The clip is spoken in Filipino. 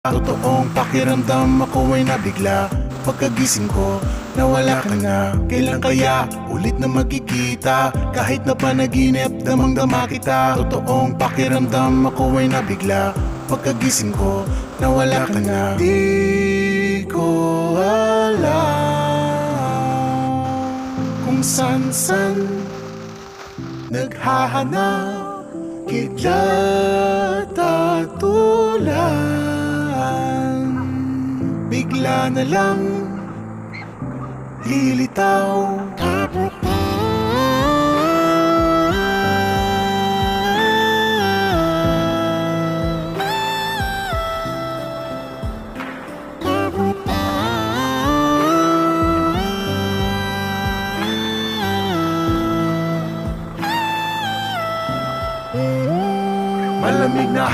Totoong pakiramdam ako ay nabigla. Pagkagising ko, nawala ka na. Kailan kaya ulit na magkikita? Kahit na panaginip, damang-dama kita. Totoong pakiramdam ako ay nabigla. Pagkagising ko, nawala ka na. Di ko alam kung san-san naghahanap kita tatulan. Bigla na lang lilitaw. Malamig na